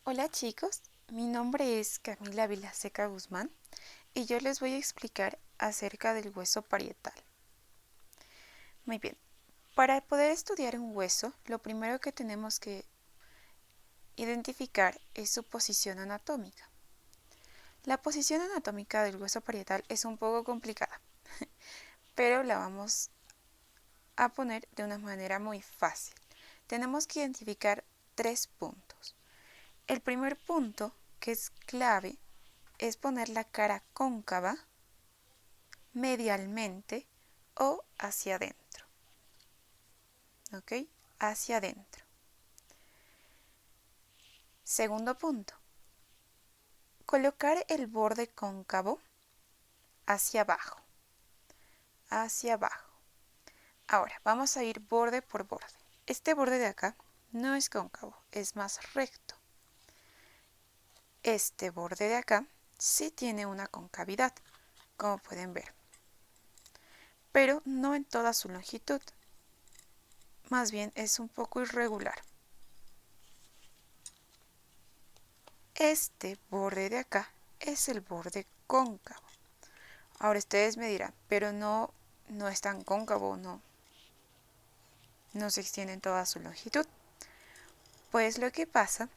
Hola chicos, mi nombre es Camila Vilaseca Guzmán y yo les voy a explicar acerca del hueso parietal. Muy bien, para poder estudiar un hueso, lo primero que tenemos que identificar es su posición anatómica. La posición anatómica del hueso parietal es un poco complicada, pero la vamos a poner de una manera muy fácil. Tenemos que identificar 3 puntos. El primer punto, que es clave, es poner la cara cóncava medialmente o hacia adentro. ¿Ok? Hacia adentro. Segundo punto. Colocar el borde cóncavo hacia abajo. Hacia abajo. Ahora, vamos a ir borde por borde. Este borde de acá no es cóncavo, es más recto. Este borde de acá sí tiene una concavidad, como pueden ver, pero no en toda su longitud. Más bien es un poco irregular. Este borde de acá es el borde cóncavo. Ahora ustedes me dirán, pero no es tan cóncavo, no se extiende en toda su longitud. Pues lo que pasa,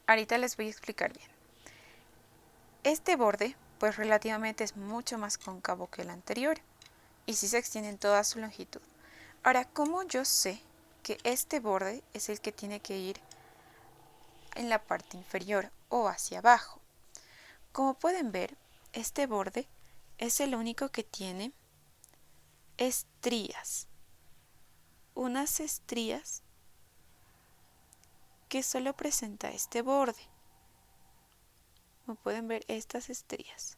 ahorita les voy a explicar bien. Este borde, pues relativamente es mucho más cóncavo que el anterior y sí se extiende en toda su longitud. Ahora, ¿cómo yo sé que este borde es el que tiene que ir en la parte inferior o hacia abajo? Como pueden ver, este borde es el único que tiene estrías. Unas estrías que solo presenta este borde. Como pueden ver, estas estrías.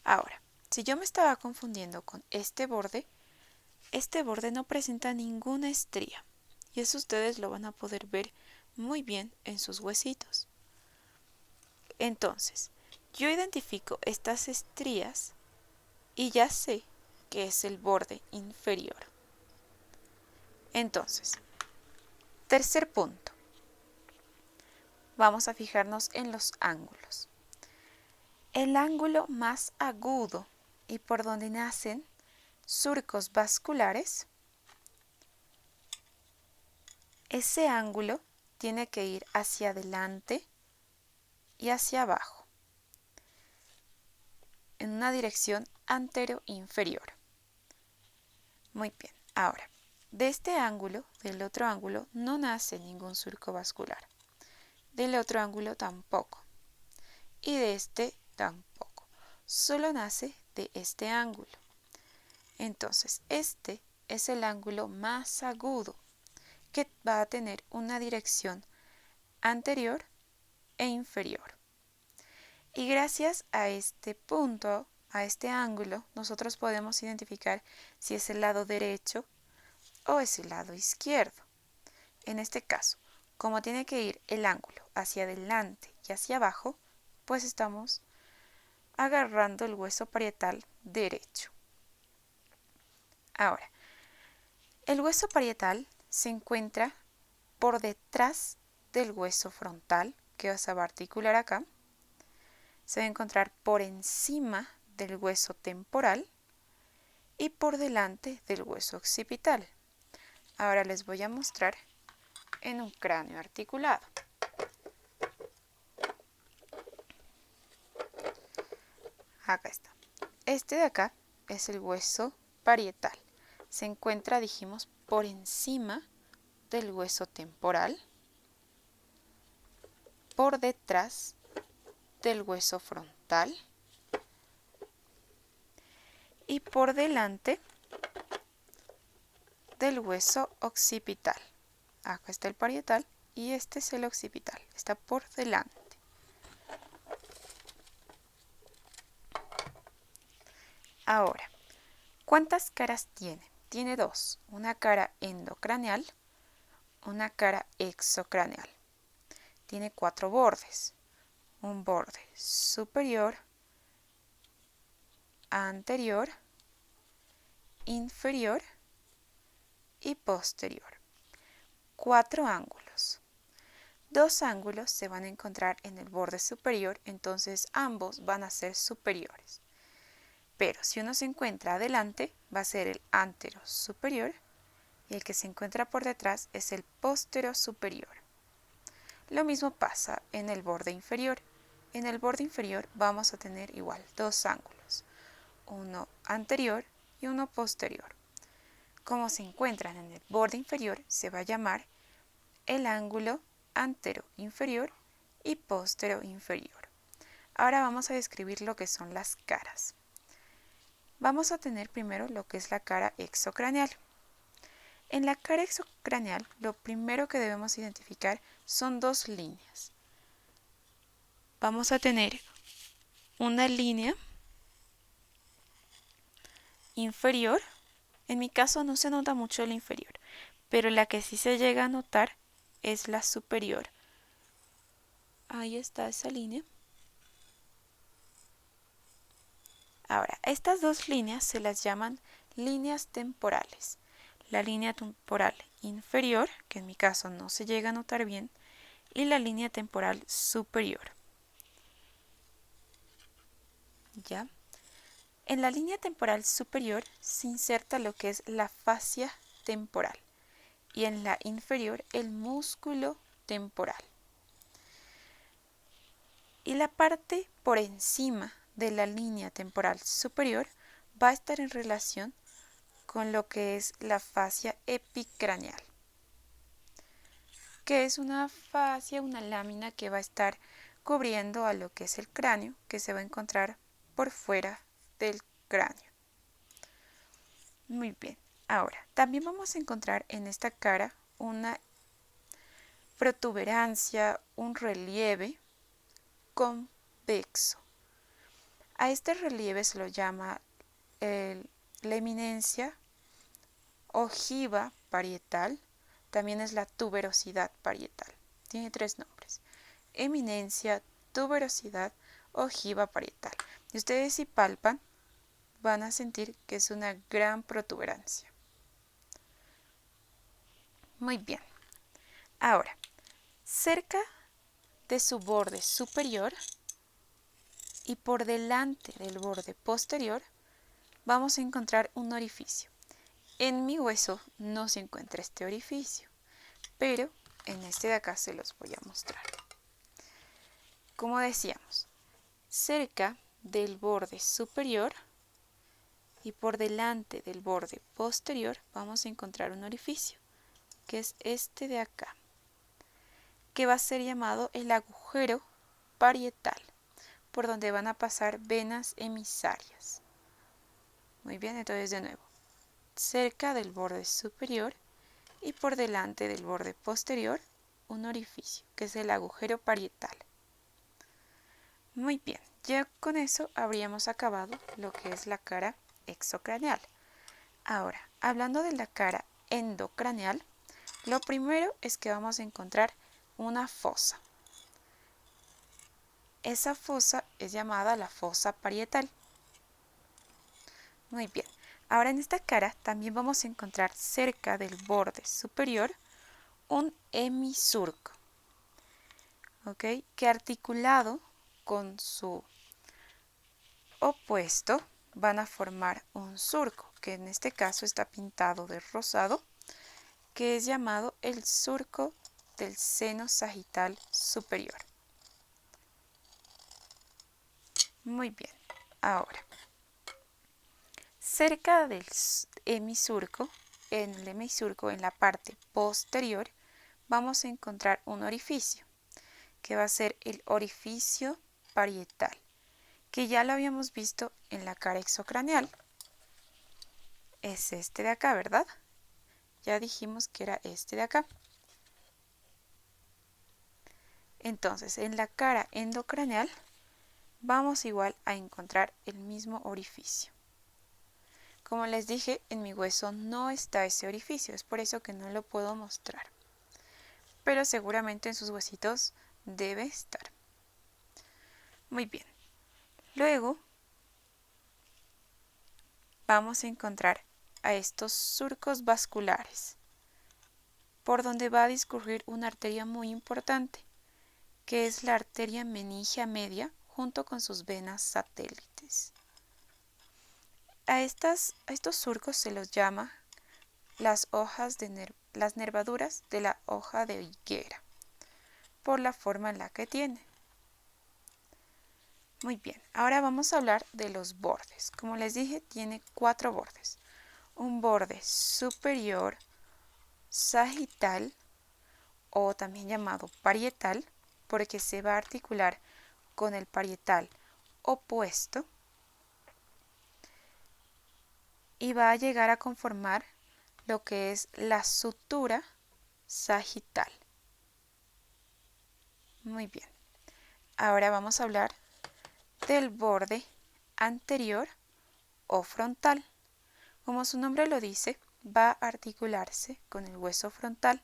Ahora, si yo me estaba confundiendo con este borde no presenta ninguna estría. Y eso ustedes lo van a poder ver muy bien en sus huesitos. Entonces, yo identifico estas estrías y ya sé que es el borde inferior. Entonces, tercer punto. Vamos a fijarnos en los ángulos. El ángulo más agudo y por donde nacen surcos vasculares, ese ángulo tiene que ir hacia adelante y hacia abajo, en una dirección antero-inferior. Muy bien, ahora, de este ángulo, del otro ángulo, no nace ningún surco vascular. Del otro ángulo tampoco. Y de este tampoco. Solo nace de este ángulo. Entonces, este es el ángulo más agudo, que va a tener una dirección anterior e inferior. Y gracias a este punto, a este ángulo, nosotros podemos identificar si es el lado derecho o es el lado izquierdo. En este caso, como tiene que ir el ángulo hacia adelante y hacia abajo, pues estamos agarrando el hueso parietal derecho. Ahora, el hueso parietal se encuentra por detrás del hueso frontal, que se va a articular acá. Se va a encontrar por encima del hueso temporal y por delante del hueso occipital. Ahora les voy a mostrar en un cráneo articulado. Acá está. Este de acá es el hueso parietal. Se encuentra, dijimos, por encima del hueso temporal, por detrás del hueso frontal y por delante del hueso occipital. Acá está el parietal y este es el occipital, está por delante. Ahora, ¿cuántas caras tiene? Tiene dos, una cara endocraneal, una cara exocraneal. Tiene 4 bordes, un borde superior, anterior, inferior y posterior. 4 ángulos. Dos ángulos se van a encontrar en el borde superior, entonces ambos van a ser superiores. Pero si uno se encuentra adelante, va a ser el antero superior y el que se encuentra por detrás es el postero superior. Lo mismo pasa en el borde inferior. En el borde inferior vamos a tener igual dos ángulos, uno anterior y uno posterior. Como se encuentran en el borde inferior, se va a llamar el ángulo antero inferior y postero inferior. Ahora vamos a describir lo que son las caras. Vamos a tener primero lo que es la cara exocraneal. En la cara exocraneal, lo primero que debemos identificar son dos líneas. Vamos a tener una línea inferior. En mi caso no se nota mucho la inferior, pero la que sí se llega a notar es la superior. Ahí está esa línea. Ahora, estas dos líneas se las llaman líneas temporales. La línea temporal inferior, que en mi caso no se llega a notar bien, y la línea temporal superior. ¿Ya? En la línea temporal superior se inserta lo que es la fascia temporal y en la inferior el músculo temporal. Y la parte por encima de la línea temporal superior va a estar en relación con lo que es la fascia epicraneal, que es una fascia, una lámina que va a estar cubriendo a lo que es el cráneo, que se va a encontrar por fuera del cráneo. Muy bien, ahora también vamos a encontrar en esta cara una protuberancia, un relieve convexo. A este relieve se lo llama la eminencia ojiva parietal, también es la tuberosidad parietal. Tiene tres nombres: eminencia, tuberosidad, ojiva parietal. Y ustedes si palpan van a sentir que es una gran protuberancia. Muy bien. Ahora, cerca de su borde superior y por delante del borde posterior vamos a encontrar un orificio. En mi hueso no se encuentra este orificio, pero en este de acá se los voy a mostrar. Como decíamos, cerca del borde superior y por delante del borde posterior vamos a encontrar un orificio, que es este de acá, que va a ser llamado el agujero parietal, por donde van a pasar venas emisarias. Muy bien, entonces de nuevo, cerca del borde superior y por delante del borde posterior, un orificio, que es el agujero parietal. Muy bien, ya con eso habríamos acabado lo que es la cara exocraneal. Ahora, hablando de la cara endocraneal, lo primero es que vamos a encontrar una fosa. Esa fosa es llamada la fosa parietal. Muy bien. Ahora en esta cara también vamos a encontrar cerca del borde superior un hemisurco, ¿ok? Que articulado con su opuesto van a formar un surco, que en este caso está pintado de rosado, que es llamado el surco del seno sagital superior. Muy bien. Ahora, cerca del hemisurco, en la parte posterior, vamos a encontrar un orificio, que va a ser el orificio parietal, que ya lo habíamos visto en la cara exocraneal. Es este de acá, ¿verdad? Ya dijimos que era este de acá. Entonces, en la cara endocraneal vamos igual a encontrar el mismo orificio. Como les dije, en mi hueso no está ese orificio, es por eso que no lo puedo mostrar. Pero seguramente en sus huesitos debe estar. Muy bien. Luego vamos a encontrar a estos surcos vasculares, por donde va a discurrir una arteria muy importante, que es la arteria meningia media junto con sus venas satélites. A estos surcos se los llama las nervaduras de la hoja de higuera, por la forma en la que tiene. Muy bien, ahora vamos a hablar de los bordes. Como les dije, tiene 4 bordes. Un borde superior sagital, o también llamado parietal, porque se va a articular con el parietal opuesto y va a llegar a conformar lo que es la sutura sagital. Muy bien, ahora vamos a hablar del borde anterior o frontal. Como su nombre lo dice, va a articularse con el hueso frontal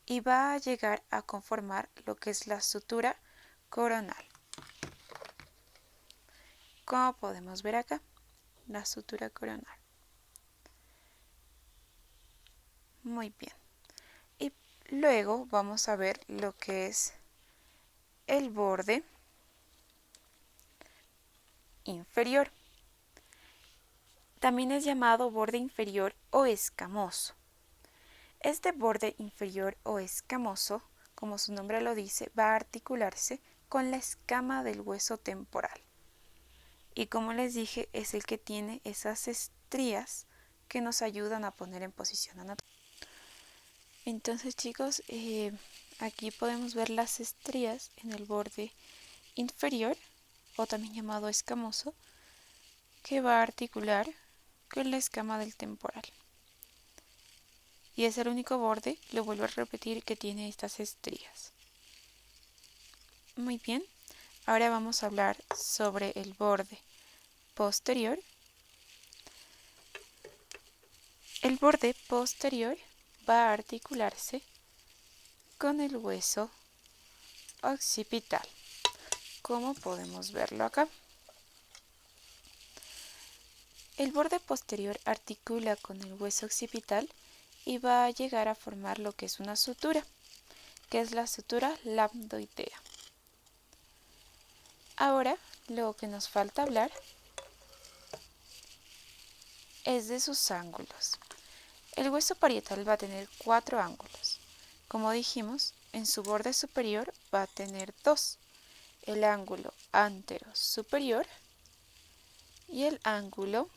y va a llegar a conformar lo que es la sutura coronal. Como podemos ver acá, la sutura coronal. Muy bien. Y luego vamos a ver lo que es el borde inferior. También es llamado borde inferior o escamoso. Este borde inferior o escamoso, como su nombre lo dice, va a articularse con la escama del hueso temporal. Y como les dije, es el que tiene esas estrías que nos ayudan a poner en posición anatómica. Entonces, chicos, aquí podemos ver las estrías en el borde inferior, o también llamado escamoso, que va a articular con la escama del temporal. Y es el único borde, lo vuelvo a repetir, que tiene estas estrías. Muy bien, ahora vamos a hablar sobre el borde posterior. El borde posterior va a articularse con el hueso occipital, como podemos verlo acá. El borde posterior articula con el hueso occipital y va a llegar a formar lo que es una sutura, que es la sutura lambdoidea. Ahora, lo que nos falta hablar es de sus ángulos. El hueso parietal va a tener 4 ángulos. Como dijimos, en su borde superior va a tener 2, el ángulo antero superior y el ángulo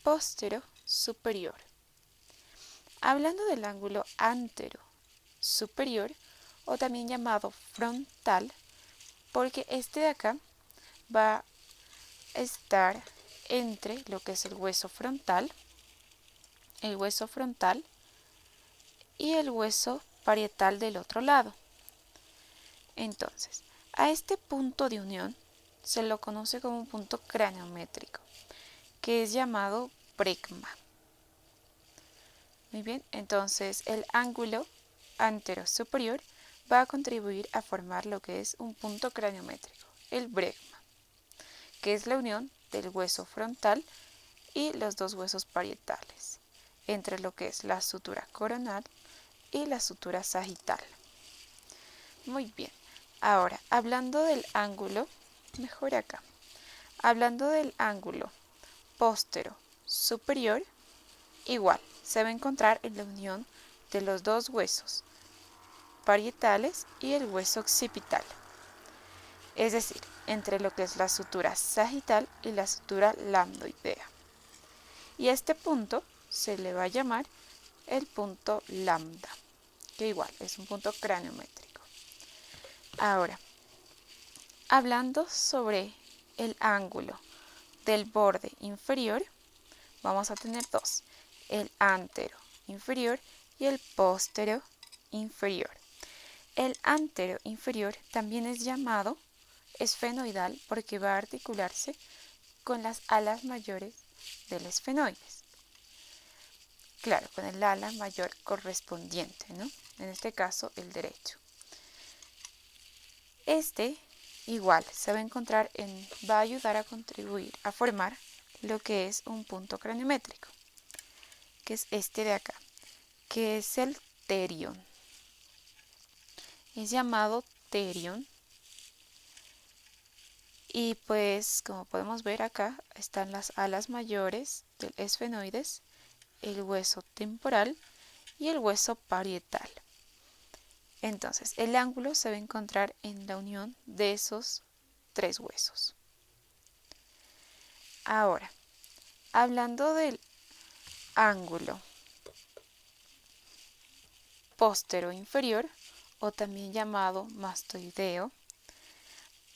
póstero superior. Hablando del ángulo antero superior, o también llamado frontal, porque este de acá va a estar entre lo que es el hueso frontal y el hueso parietal del otro lado. Entonces, a este punto de unión se lo conoce como un punto craniométrico, que es llamado brecma. Muy bien, entonces el ángulo antero superior va a contribuir a formar lo que es un punto craniométrico, el brecma, que es la unión del hueso frontal y los dos huesos parietales, entre lo que es la sutura coronal y la sutura sagital. Muy bien, ahora hablando del ángulo, mejor acá, hablando del ángulo póstero superior, igual se va a encontrar en la unión de los dos huesos parietales y el hueso occipital, es decir, entre lo que es la sutura sagital y la sutura lambdoidea. Y a este punto se le va a llamar el punto lambda, que igual es un punto craniométrico. Ahora, hablando sobre el ángulo del borde inferior, vamos a tener 2, el antero inferior y el póstero inferior. El antero inferior también es llamado esfenoidal porque va a articularse con las alas mayores del esfenoides. Claro, con el ala mayor correspondiente, ¿no? En este caso, el derecho. Este igual se va a encontrar va a ayudar a contribuir a formar lo que es un punto craniométrico, que es este de acá, que es el terion. Es llamado asterium. Y pues como podemos ver acá están las alas mayores del esfenoides, el hueso temporal y el hueso parietal. Entonces el ángulo se va a encontrar en la unión de esos tres huesos. Ahora, hablando del ángulo póstero inferior, o también llamado mastoideo,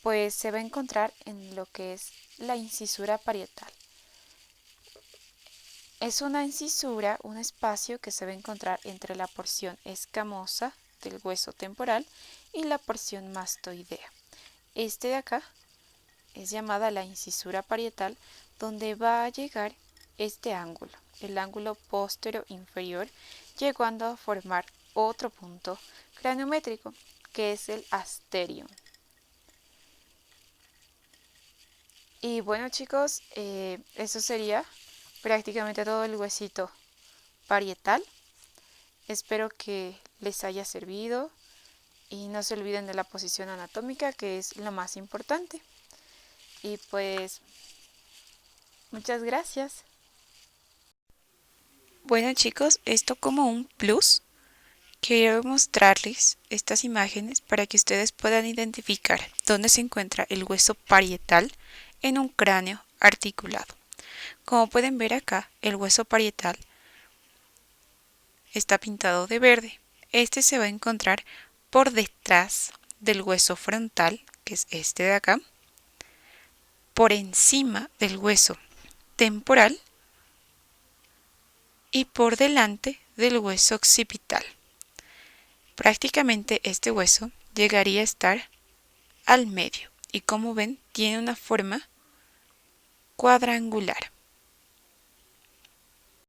pues se va a encontrar en lo que es la incisura parietal. Es una incisura, un espacio que se va a encontrar entre la porción escamosa del hueso temporal y la porción mastoidea. Este de acá es llamada la incisura parietal, donde va a llegar este ángulo, el ángulo póstero inferior, llegando a formar otro punto craniométrico, que es el asterium. Y bueno chicos, eso sería prácticamente todo el huesito parietal. Espero que les haya servido y no se olviden de la posición anatómica, que es lo más importante. Y pues, muchas gracias. Bueno chicos, esto como un plus, quiero mostrarles estas imágenes para que ustedes puedan identificar dónde se encuentra el hueso parietal en un cráneo articulado. Como pueden ver acá, el hueso parietal está pintado de verde. Este se va a encontrar por detrás del hueso frontal, que es este de acá, por encima del hueso temporal y por delante del hueso occipital. Prácticamente este hueso llegaría a estar al medio y como ven tiene una forma cuadrangular.